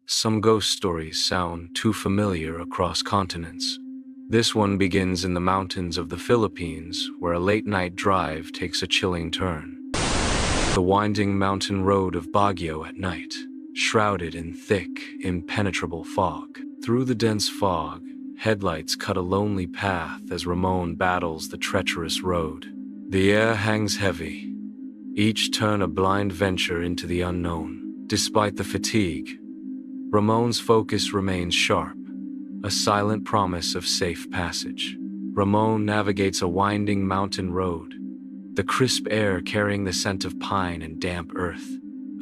Some ghost stories sound too familiar across continents. This one begins in the mountains of the Philippines, where a late-night drive takes a chilling turn. The winding mountain road of Baguio at night, shrouded in thick, impenetrable fog. Through the dense fog, headlights cut a lonely path as Ramon battles the treacherous road. The air hangs heavy, each turn a blind venture into the unknown. Despite the fatigue, Ramon's focus remains sharp, a silent promise of safe passage. Ramon navigates a winding mountain road, the crisp air carrying the scent of pine and damp earth.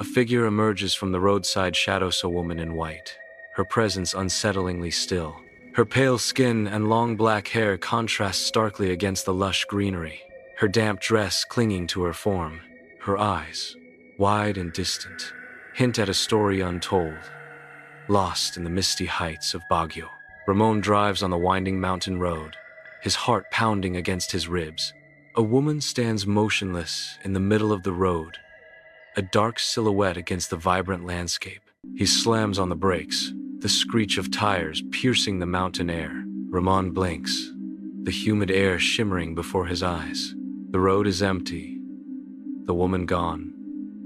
A figure emerges from the roadside shadows, a woman in white, her presence unsettlingly still. Her pale skin and long black hair contrast starkly against the lush greenery, her damp dress clinging to her form. Her eyes, wide and distant, hint at a story untold, lost in the misty heights of Baguio. Ramon drives on the winding mountain road, his heart pounding against his ribs. A woman stands motionless in the middle of the road, a dark silhouette against the vibrant landscape. He slams on the brakes, the screech of tires piercing the mountain air. Ramon blinks, the humid air shimmering before his eyes. The road is empty, the woman gone,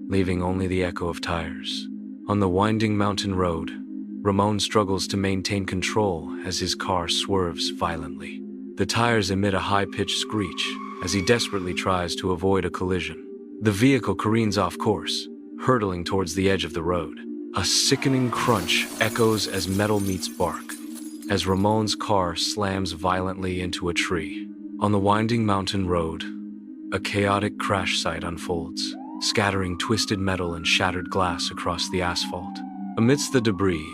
leaving only the echo of tires. On the winding mountain road, Ramon struggles to maintain control as his car swerves violently. The tires emit a high-pitched screech as he desperately tries to avoid a collision. The vehicle careens off course, hurtling towards the edge of the road. A sickening crunch echoes as metal meets bark, as Ramon's car slams violently into a tree. On the winding mountain road, a chaotic crash site unfolds, scattering twisted metal and shattered glass across the asphalt. Amidst the debris,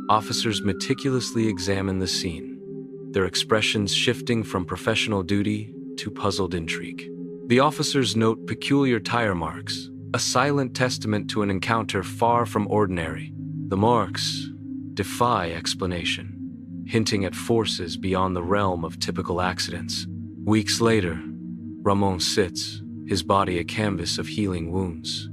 officers meticulously examine the scene, their expressions shifting from professional duty to puzzled intrigue. The officers note peculiar tire marks, a silent testament to an encounter far from ordinary. The marks defy explanation, hinting at forces beyond the realm of typical accidents. Weeks later, Ramon sits, his body a canvas of healing wounds,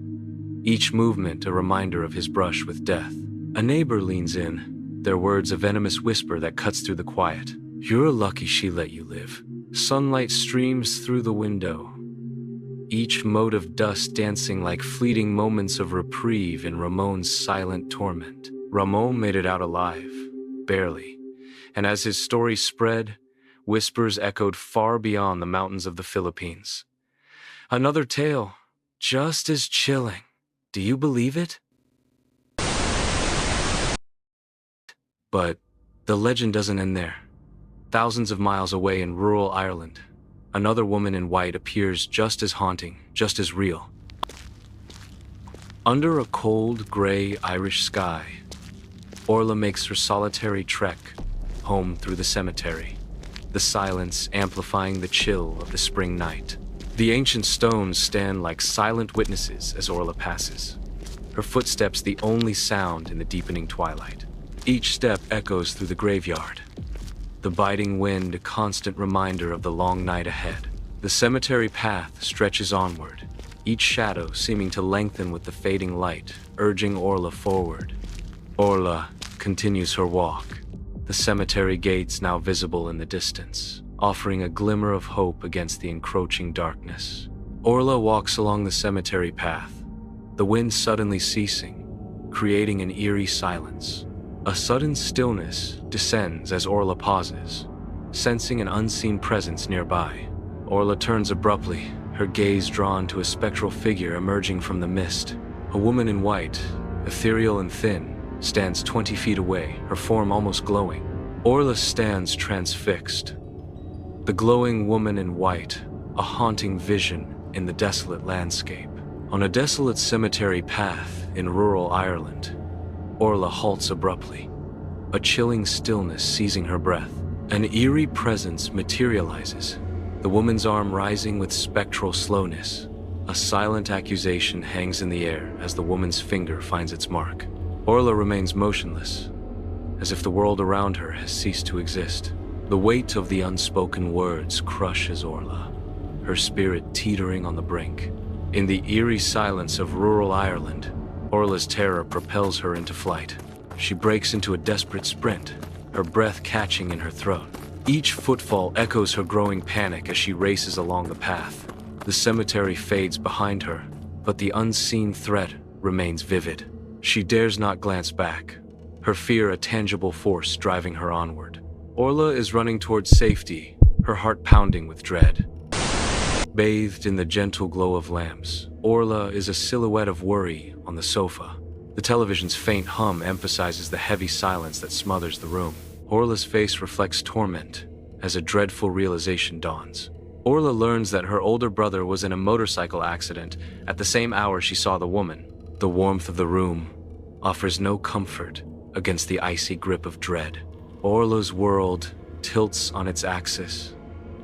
each movement a reminder of his brush with death. A neighbor leans in, their words a venomous whisper that cuts through the quiet. "You're lucky she let you live." Sunlight streams through the window, each mote of dust dancing like fleeting moments of reprieve in Ramon's silent torment. Ramon made it out alive, barely, and as his story spread, whispers echoed far beyond the mountains of the Philippines. Another tale, just as chilling. Do you believe it? But the legend doesn't end there. Thousands of miles away in rural Ireland, another woman in white appears just as haunting, just as real. Under a cold, gray Irish sky, Orla makes her solitary trek home through the cemetery, the silence amplifying the chill of the spring night. The ancient stones stand like silent witnesses as Orla passes, her footsteps the only sound in the deepening twilight. Each step echoes through the graveyard, the biting wind a constant reminder of the long night ahead. The cemetery path stretches onward, each shadow seeming to lengthen with the fading light, urging Orla forward. Orla continues her walk, the cemetery gates now visible in the distance, offering a glimmer of hope against the encroaching darkness. Orla walks along the cemetery path, the wind suddenly ceasing, creating an eerie silence. A sudden stillness descends as Orla pauses, sensing an unseen presence nearby. Orla turns abruptly, her gaze drawn to a spectral figure emerging from the mist. A woman in white, ethereal and thin, stands 20 feet away, her form almost glowing. Orla stands transfixed. The glowing woman in white, a haunting vision in the desolate landscape. On a desolate cemetery path in rural Ireland, Orla halts abruptly, a chilling stillness seizing her breath. An eerie presence materializes, the woman's arm rising with spectral slowness. A silent accusation hangs in the air as the woman's finger finds its mark. Orla remains motionless, as if the world around her has ceased to exist. The weight of the unspoken words crushes Orla, her spirit teetering on the brink. In the eerie silence of rural Ireland, Orla's terror propels her into flight. She breaks into a desperate sprint, her breath catching in her throat. Each footfall echoes her growing panic as she races along the path. The cemetery fades behind her, but the unseen threat remains vivid. She dares not glance back, her fear a tangible force driving her onward. Orla is running towards safety, her heart pounding with dread. Bathed in the gentle glow of lamps, Orla is a silhouette of worry on the sofa. The television's faint hum emphasizes the heavy silence that smothers the room. Orla's face reflects torment as a dreadful realization dawns. Orla learns that her older brother was in a motorcycle accident at the same hour she saw the woman. The warmth of the room offers no comfort against the icy grip of dread. Orla's world tilts on its axis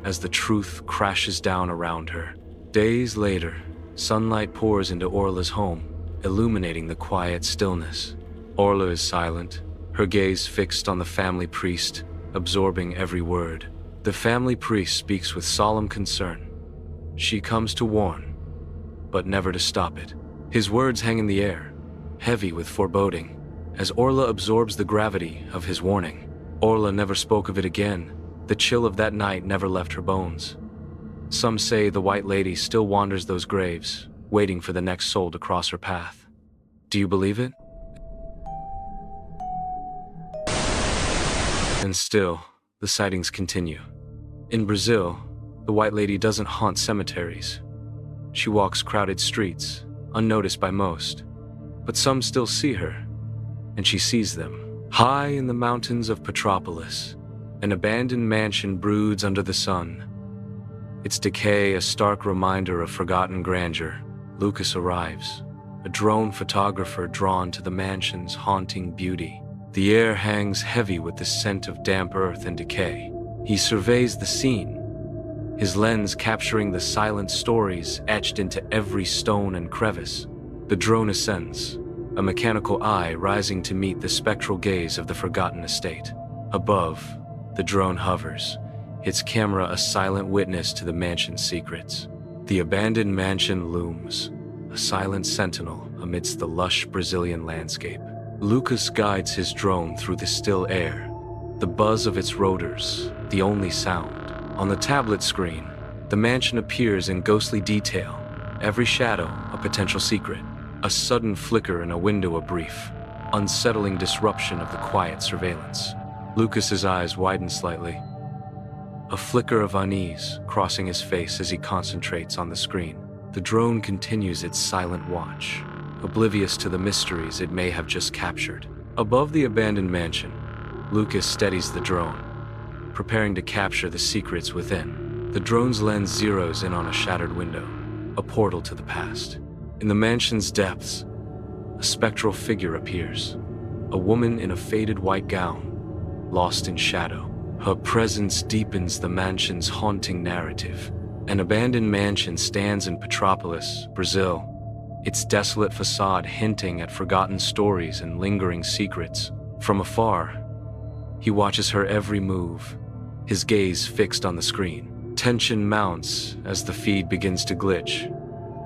as the truth crashes down around her. Days later, sunlight pours into Orla's home, illuminating the quiet stillness. Orla is silent, her gaze fixed on the family priest, absorbing every word. The family priest speaks with solemn concern. She comes to warn, but never to stop it. His words hang in the air, heavy with foreboding, as Orla absorbs the gravity of his warning. Orla never spoke of it again. The chill of that night never left her bones. Some say the White Lady still wanders those graves, waiting for the next soul to cross her path. Do you believe it? And still, the sightings continue. In Brazil, the White Lady doesn't haunt cemeteries. She walks crowded streets, unnoticed by most. But some still see her, and she sees them. High in the mountains of Petropolis, an abandoned mansion broods under the sun. Its decay a stark reminder of forgotten grandeur. Lucas arrives, a drone photographer drawn to the mansion's haunting beauty. The air hangs heavy with the scent of damp earth and decay. He surveys the scene, his lens capturing the silent stories etched into every stone and crevice. The drone ascends, a mechanical eye rising to meet the spectral gaze of the forgotten estate. Above, the drone hovers, its camera a silent witness to the mansion's secrets. The abandoned mansion looms, a silent sentinel amidst the lush Brazilian landscape. Lucas guides his drone through the still air, the buzz of its rotors, the only sound. On the tablet screen, the mansion appears in ghostly detail, every shadow a potential secret. A sudden flicker in a window, a brief, unsettling disruption of the quiet surveillance. Lucas's eyes widen slightly, a flicker of unease crossing his face as he concentrates on the screen. The drone continues its silent watch, oblivious to the mysteries it may have just captured. Above the abandoned mansion, Lucas steadies the drone, preparing to capture the secrets within. The drone's lens zeroes in on a shattered window, a portal to the past. In the mansion's depths, a spectral figure appears, a woman in a faded white gown, lost in shadow. Her presence deepens the mansion's haunting narrative. An abandoned mansion stands in Petropolis, Brazil, its desolate facade hinting at forgotten stories and lingering secrets. From afar, he watches her every move, his gaze fixed on the screen. Tension mounts as the feed begins to glitch,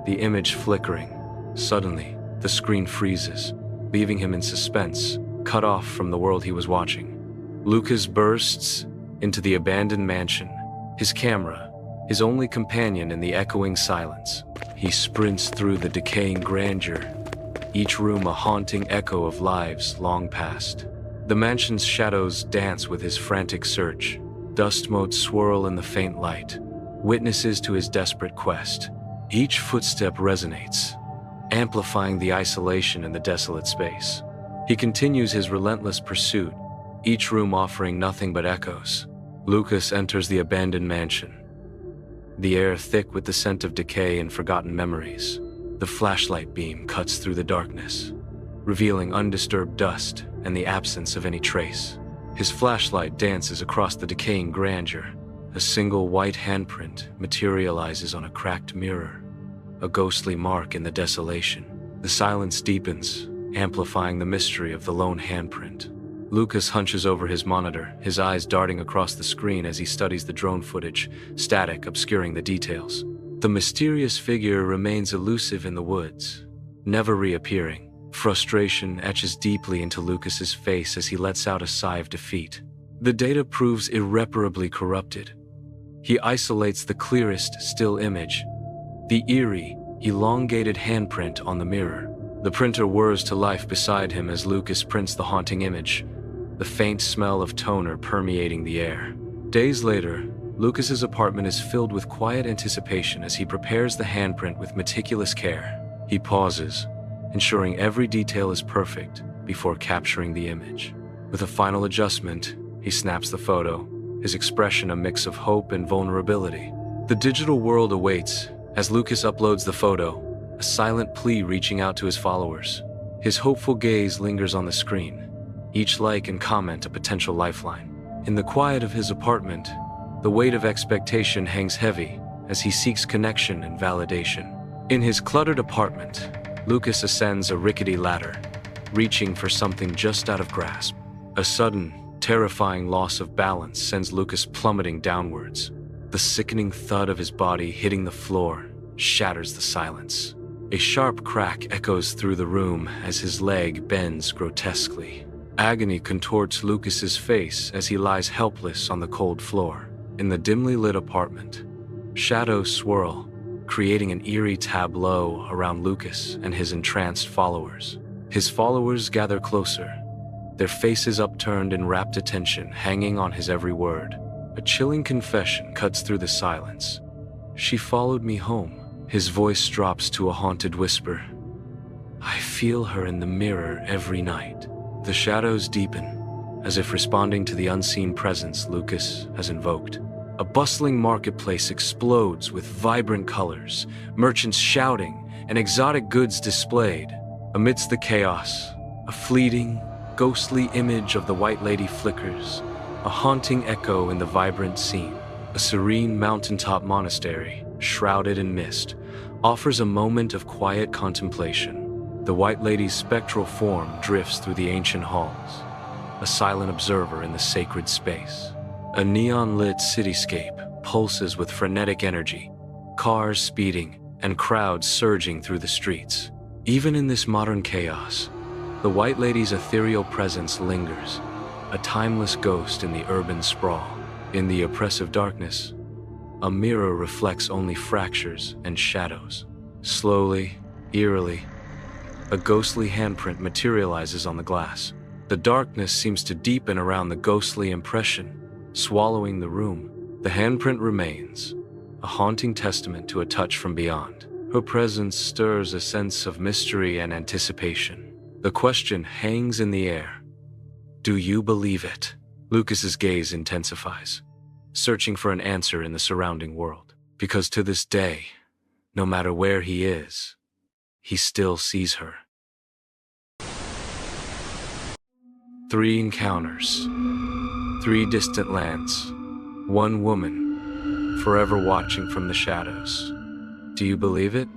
the image flickering. Suddenly, the screen freezes, leaving him in suspense, cut off from the world he was watching. Lucas bursts into the abandoned mansion, his camera, his only companion in the echoing silence. He sprints through the decaying grandeur, each room a haunting echo of lives long past. The mansion's shadows dance with his frantic search. Dust motes swirl in the faint light, witnesses to his desperate quest. Each footstep resonates, amplifying the isolation in the desolate space. He continues his relentless pursuit, each room offering nothing but echoes. Lucas enters the abandoned mansion, the air thick with the scent of decay and forgotten memories. The flashlight beam cuts through the darkness, revealing undisturbed dust and the absence of any trace. His flashlight dances across the decaying grandeur. A single white handprint materializes on a cracked mirror, a ghostly mark in the desolation. The silence deepens, amplifying the mystery of the lone handprint. Lucas hunches over his monitor, his eyes darting across the screen as he studies the drone footage, static obscuring the details. The mysterious figure remains elusive in the woods, never reappearing. Frustration etches deeply into Lucas's face as he lets out a sigh of defeat. The data proves irreparably corrupted. He isolates the clearest still image, the eerie, elongated handprint on the mirror. The printer whirs to life beside him as Lucas prints the haunting image, the faint smell of toner permeating the air. Days later, Lucas's apartment is filled with quiet anticipation as he prepares the handprint with meticulous care. He pauses, ensuring every detail is perfect before capturing the image. With a final adjustment, he snaps the photo, his expression a mix of hope and vulnerability. The digital world awaits as Lucas uploads the photo, a silent plea reaching out to his followers. His hopeful gaze lingers on the screen, each like and comment a potential lifeline. In the quiet of his apartment, the weight of expectation hangs heavy as he seeks connection and validation. In his cluttered apartment, Lucas ascends a rickety ladder, reaching for something just out of grasp. A sudden, terrifying loss of balance sends Lucas plummeting downwards. The sickening thud of his body hitting the floor shatters the silence. A sharp crack echoes through the room as his leg bends grotesquely. Agony contorts Lucas's face as he lies helpless on the cold floor. In the dimly lit apartment, shadows swirl, creating an eerie tableau around Lucas and his entranced followers. His followers gather closer, their faces upturned in rapt attention, hanging on his every word. A chilling confession cuts through the silence. "She followed me home." His voice drops to a haunted whisper. "I feel her in the mirror every night." The shadows deepen, as if responding to the unseen presence Lucas has invoked. A bustling marketplace explodes with vibrant colors, merchants shouting, and exotic goods displayed. Amidst the chaos, a fleeting, ghostly image of the White Lady flickers, a haunting echo in the vibrant scene. A serene mountaintop monastery, shrouded in mist, offers a moment of quiet contemplation. The White Lady's spectral form drifts through the ancient halls, a silent observer in the sacred space. A neon-lit cityscape pulses with frenetic energy, cars speeding and crowds surging through the streets. Even in this modern chaos, the White Lady's ethereal presence lingers, a timeless ghost in the urban sprawl. In the oppressive darkness, a mirror reflects only fractures and shadows. Slowly, eerily, a ghostly handprint materializes on the glass. The darkness seems to deepen around the ghostly impression, swallowing the room. The handprint remains, a haunting testament to a touch from beyond. Her presence stirs a sense of mystery and anticipation. The question hangs in the air. Do you believe it? Lucas's gaze intensifies, searching for an answer in the surrounding world. Because to this day, no matter where he is, he still sees her. 3 encounters, 3 distant lands, 1 woman, forever watching from the shadows. Do you believe it?